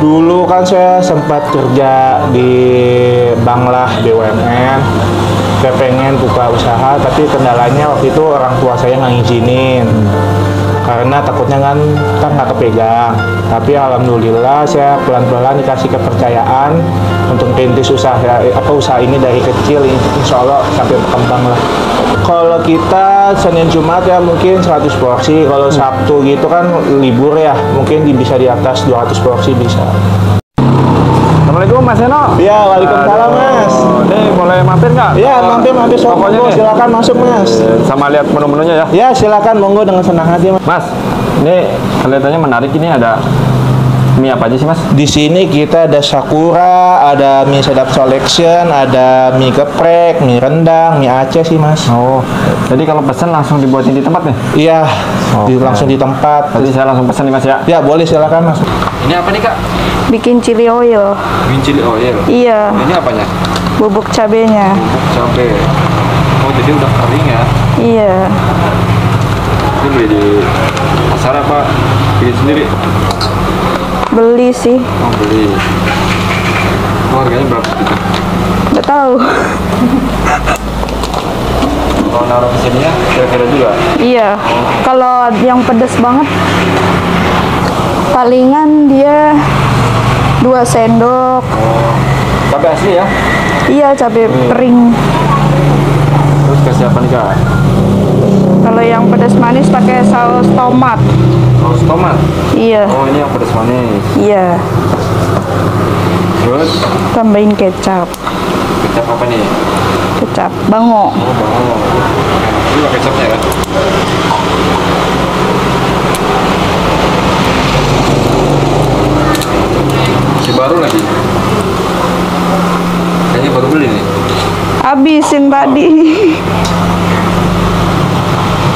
Dulu kan saya sempat kerja di bank lah, BUMN. Saya pengen buka usaha, tapi kendalanya waktu itu orang tua saya nggak ngizinin. Karena takutnya kan nggak kepegang. Tapi alhamdulillah saya pelan-pelan dikasih kepercayaan untuk merintis usaha ini dari kecil, insya Allah sampai berkembang lah. Kalau kita Senin Jumat ya mungkin 100 porsi, kalau Sabtu gitu kan libur ya, mungkin bisa di atas 200 porsi bisa. Assalamualaikum Mas Eno. Ya, waalaikumsalam Mas. Ini boleh mampir nggak? Ya, mampir sok, monggo, silakan masuk Mas. Sama lihat menu-menunya ya. Ya, silakan monggo dengan senang hati Mas. Mas, ini kelihatannya menarik, ini ada mie apa aja sih Mas? Di sini kita ada Sakura, ada mie sedap selection, ada mie geprek, mie rendang, mie Aceh sih Mas. Oh, jadi kalau pesan langsung dibuatin di tempat nih? Iya, Oke. langsung di tempat. Tadi saya langsung pesan nih Mas ya. Ya, boleh silakan Mas. Ini apa nih Kak? Bikin chili oil. Bikin chili oil. Iya. Ini apanya? Bubuk cabenya. Bubuk cabe. Oh, jadi udah kering ya? Iya. Ini beli di pasar apa bikin sendiri? Beli sih. Oh, beli. Oh, harganya berapa gitu? Nggak tahu. Kalau naruh ke sini ya, kira-kira juga? Iya. Kalau yang pedas banget, palingan dia 2 sendok. Oh, cabai asli ya? Iya, cabai kering. Terus kasih apa nih Kak? Kalau yang pedas manis pakai saus tomat. Saus tomat? Iya. Oh, ini yang pedas manis. Iya. Terus Tambahin kecap. kecap apa nih? Kecap bango. Oh, bango. Ini pakai kecapnya kan? Masih baru lagi. Kayaknya baru beli nih. Habisin tadi.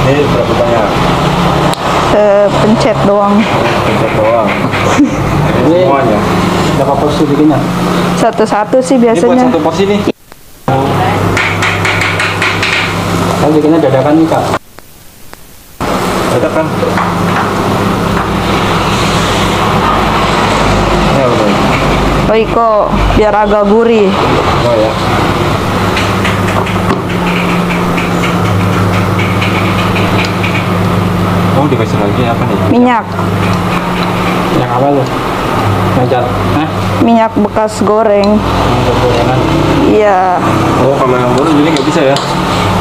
Ini berapa banyak? Pencet doang. Pencet doang. Ini semuanya. Berapa porsi bikinnya? Satu-satu sih Ini buat biasanya. satu porsi nih. Kan bikinnya dadakan nih Kak. Dadakan. Ini apa nih? Royco, biar agak gurih. Oh ya. Oh, dikasih lagi apa nih? Minyak. Yang apa lu? Ngajar. Minyak bekas goreng. Gorengan. Iya. Oh, kalau yang baru ini nggak bisa ya?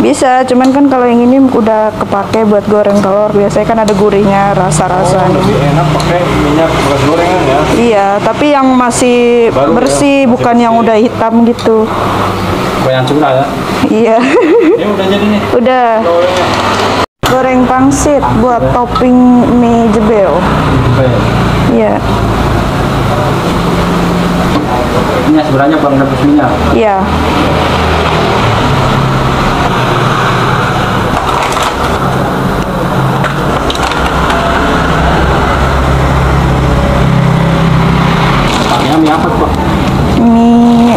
Bisa, cuman kan kalau yang ini udah kepake buat goreng telur, biasanya kan ada gurihnya, Oh, rasa-rasanya. lebih enak pakai minyak bekas gorengan ya? Iya, tapi yang masih Baru ya, bersih, masih bukan yang bersih. udah hitam gitu. Goyang curah ya. Iya. Ini udah jadi nih. Udah. Goreng pangsit buat topping mie jebel. Iya. Ini sebenarnya bang rebus minyak. Iya. Pakainya mie apa Pak? Mie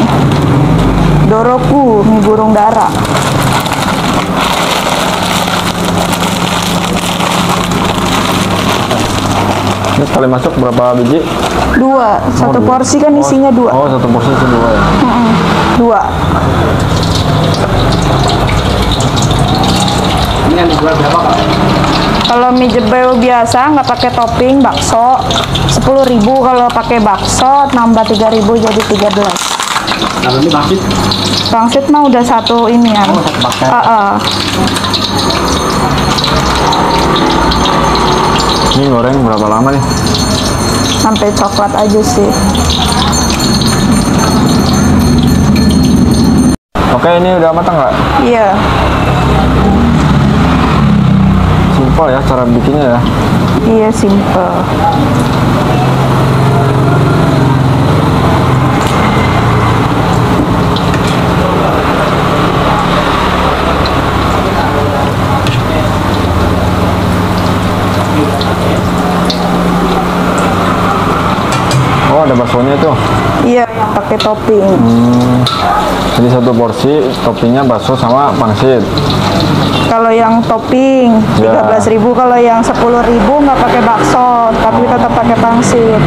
Doroku, mie burung dara. Ini sekali masuk berapa biji? 2, satu porsi kan isinya 2. Oh, satu porsi itu 2 ya? 2. Ini yang dijual berapa Kak? Kalau mie jebel biasa nggak pakai topping bakso 10.000, kalau pakai bakso nambah 3.000 jadi 13. Nah ini pangsit. Pangsit mah udah satu ini ya. Oh, satu paket. Ini goreng berapa lama nih? Sampai coklat aja sih. Oke, ini udah matang nggak? Iya. Simpel ya cara bikinnya ya? Iya, simple. Oh, ada baksonya tuh. Iya, pakai topping. Jadi satu porsi toppingnya bakso sama pangsit. Kalau yang topping Ya. 13.000, kalau yang 10.000 nggak pakai bakso, tapi tetap pakai pangsit.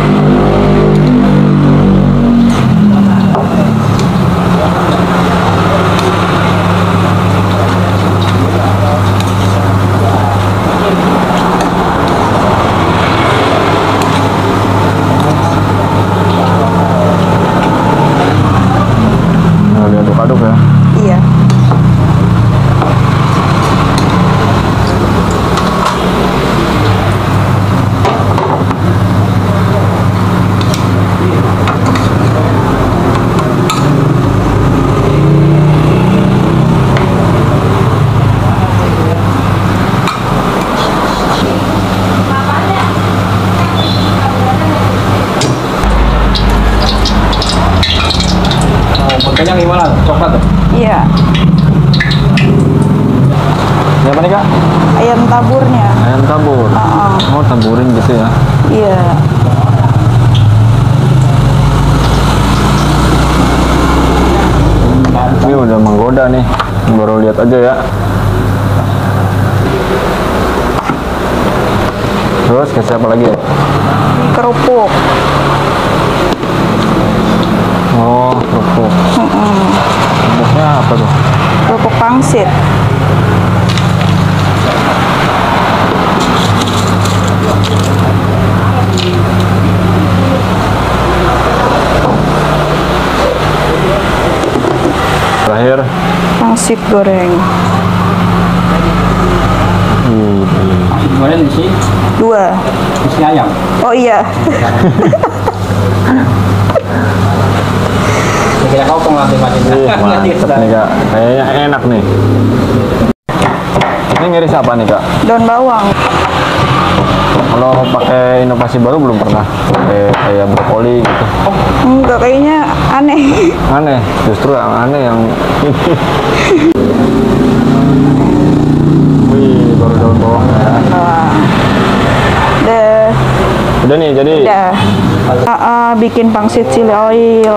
Pakainya gimana? Coklat ya? Iya, Ini apa nih Kak? ayam taburnya. Ayam tabur. Oh, taburin gitu ya. Iya. Ini udah menggoda nih. Baru lihat aja ya. Terus kasih apa lagi? Kerupuk. Oh, kerupuk. Kerupuknya apa tuh? Kerupuk pangsit. Terakhir. Pangsit goreng. Gimana di sini? 2. Isi ayam. Oh iya. Kira kau pengelatih macamnya. Mantap nih Kak. Kayaknya enak nih. Ini ngiris apa nih Kak? Daun bawang. Kalau pakai inovasi baru belum pernah. Pakai kayak brokoli gitu. Enggak, kayaknya aneh. Aneh, justru yang aneh yang wih, baru daun bawang ya. Udah. Udah nih, jadi Udah. Bikin pangsit chili oil.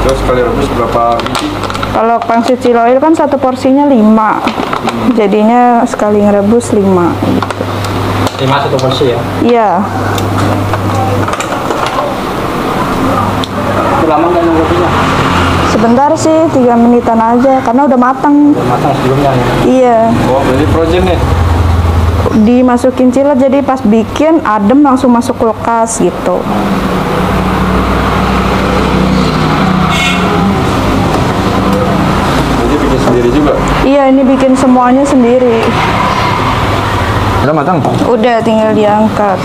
Terus sekali rebus berapa biji? Kalau pangsit chili oil kan satu porsinya 5. Jadinya sekali ngerebus 5. 5 satu porsi ya? Iya. Itu lama nggak nunggunya? Sebentar sih, 3 menitan aja karena udah matang. Matang sebelumnya ya? Iya. Oh, berarti frozen nih? Dimasukin chiller jadi pas bikin adem langsung masuk kulkas gitu. Jadi bikin sendiri juga? Iya, ini bikin semuanya sendiri. udah matang. Udah tinggal diangkat.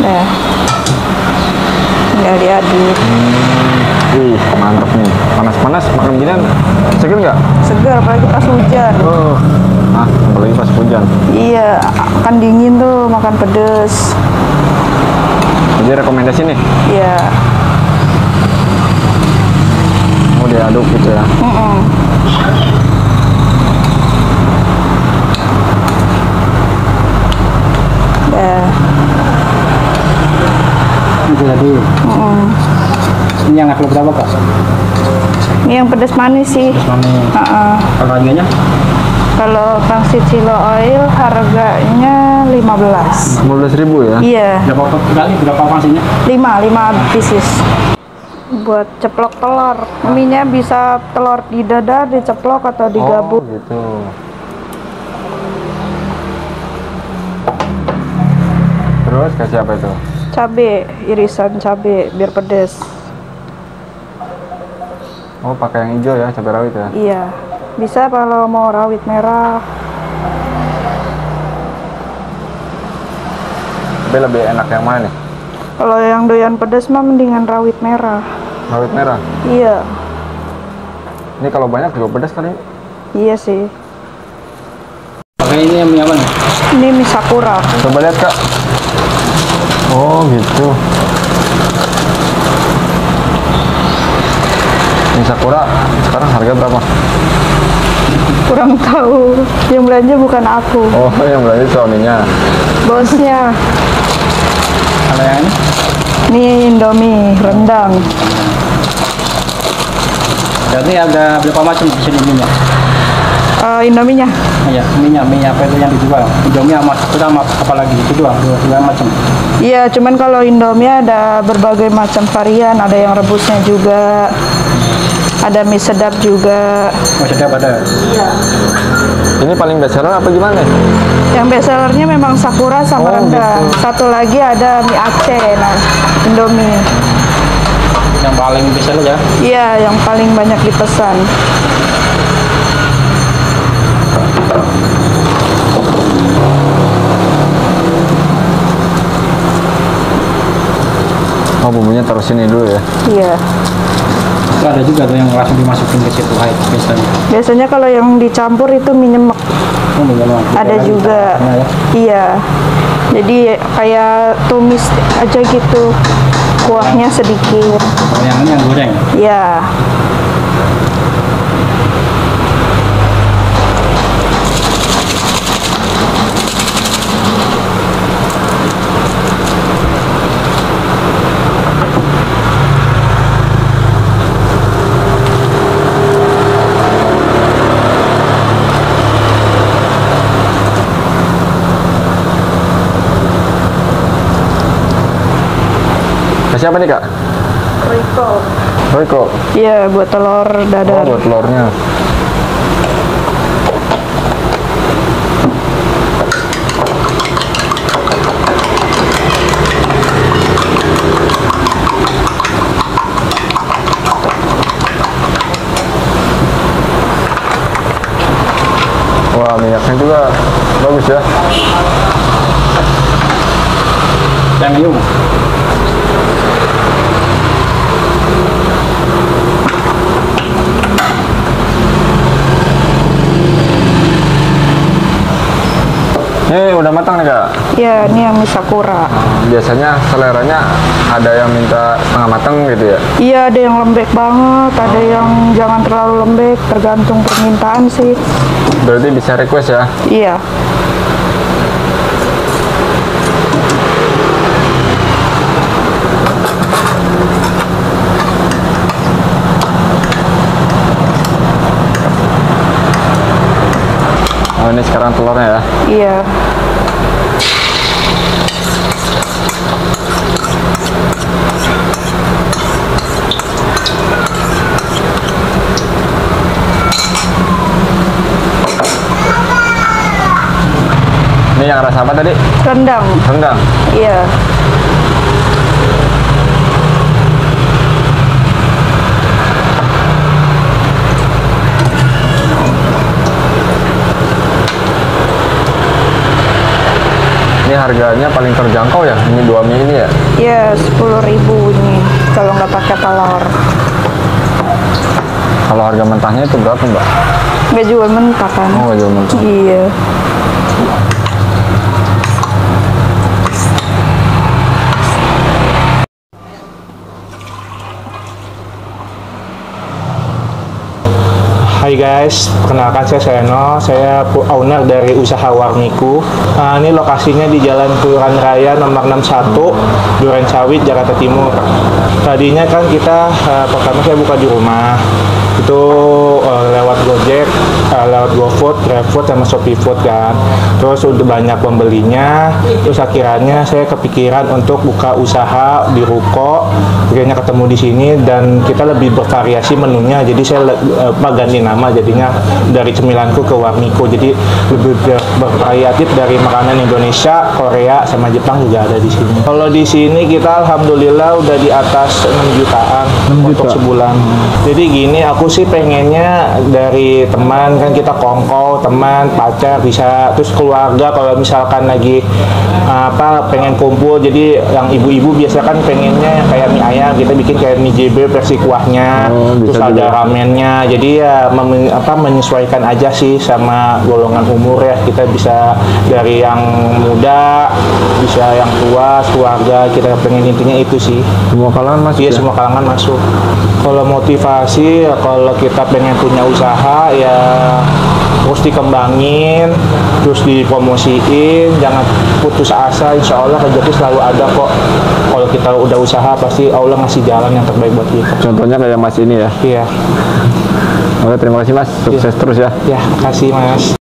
Udah. Tinggal diaduk. Wih, mantap nih. Panas-panas makan ginian seger nggak? Segar apalagi pas hujan. Apalagi pas hujan. Iya, kan dingin tuh makan pedes. Jadi rekomendasi nih. Iya. Mau diaduk gitu ya. Udah. Itu tadi. Ini yang level berapa Kak? Ini yang pedas manis sih. Mami. Kalau harganya? Kalau pangsit chili oil harganya 15. 15.000 ya? Iya, Berapa kali? Berapa porsinya? 5 pieces. Buat ceplok telur. Mie-nya bisa telur di dadar, diceplok atau digabung. Oh, gitu. Terus kasih apa itu? Cabe, irisan cabe biar pedes. Oh, pakai yang hijau ya, cabai rawit ya? Iya, bisa kalau mau rawit merah. Tapi lebih enak yang mana nih? Kalau yang doyan pedes mah mendingan rawit merah. Rawit merah? Iya, Ini kalau banyak juga pedas kali. iya sih. Pakai ini yang mie apa nih? Ini mie sakura. Coba lihat Kak. Oh gitu. Mie sakura sekarang harga berapa? Kurang tahu. Yang belanja bukan aku, Oh, yang belanja suaminya. bosnya. Kalau yang ini? Ini Indomie rendang. Berarti ada berapa macam di sini mie-nya? Indominya Iya, mie apa itu yang dijual? Indomie sama sama apa lagi? Itu doang, dua macam. iya, cuman kalau Indomie ada berbagai macam varian, ada yang rebusnya juga, ada mie sedap juga. Oh, sedap ada. Iya. Ini paling best seller apa gimana? Yang best sellernya memang sakura sama Oh, rendang. gitu. Satu lagi ada mie Aceh, nah Indomie. Yang paling bisa ya. Iya, yang paling banyak dipesan. bumbunya taruh sini dulu ya. Iya. Itu ada juga tuh yang langsung dimasukin ke situ hai biasanya. Biasanya kalau yang dicampur itu mie nyemek. Oh, memang. Ada juga. Ya. Iya. Jadi kayak tumis aja gitu. Kuahnya sedikit. Oh, yang ini yang goreng. Iya. Kasih apa nih kak? Royco. Iya, buat telur Oh, dadar. buat telurnya. Wah, minyaknya juga bagus ya. Premium. Ini udah matang nih kak. Iya, ini yang mie sakura. Biasanya seleranya ada yang minta setengah matang gitu ya. Iya, ada yang lembek banget, ada yang jangan terlalu lembek, tergantung permintaan sih. Berarti bisa request ya. Iya. Oh, ini sekarang telurnya ya. Iya. Ini yang rasa apa tadi? Rendang. Rendang. Iya. Ini harganya paling terjangkau ya, ini 2 mie ini ya. Iya, 10.000 ini kalau nggak pakai telur. Kalau harga mentahnya itu berapa mbak? Nggak jual mentah kan? Oh, nggak jual mentah. Iya. Hai guys, perkenalkan saya Seno, saya owner dari usaha Warmiku. Nah, ini lokasinya di Jalan Kelurahan Raya nomor 61, Duren Sawit, Jakarta Timur. Tadinya kan kita pertama saya buka di rumah, itu lewat Gojek, lewat GoFood, GrabFood, sama ShopeeFood kan. Terus udah banyak pembelinya, terus akhirnya saya kepikiran untuk buka usaha di ruko. Akhirnya ketemu di sini dan kita lebih bervariasi menunya. Jadi saya ganti nama jadinya dari cemilanku ke Warmiku. Jadi lebih bervariatif dari makanan Indonesia, Korea, sama Jepang juga ada di sini. Kalau di sini kita alhamdulillah udah di atas 6 jutaan untuk sebulan. Jadi gini, aku sih pengennya dari teman, kan kita kongko, teman, pacar bisa, terus keluarga kalau misalkan lagi pengen kumpul. Jadi yang ibu-ibu biasa kan pengennya kayak mie ayam, kita bikin kayak mie JB versi kuahnya, terus ada ramennya. Jadi ya menyesuaikan aja sih sama golongan umur ya. Kita bisa dari yang muda, bisa yang tua, keluarga. Kita pengen intinya itu sih. Semua kalangan masuk. Iya, semua kalangan masuk. Kalau motivasi, kalau kita pengen punya usaha ya terus dikembangin, terus dipromosiin, jangan putus asa. Insya Allah rezeki selalu ada kok. Kalau kita udah usaha pasti Allah ngasih jalan yang terbaik buat kita. Contohnya kayak mas ini ya. Iya. Oke, terima kasih mas, sukses terus ya. Ya, makasih mas.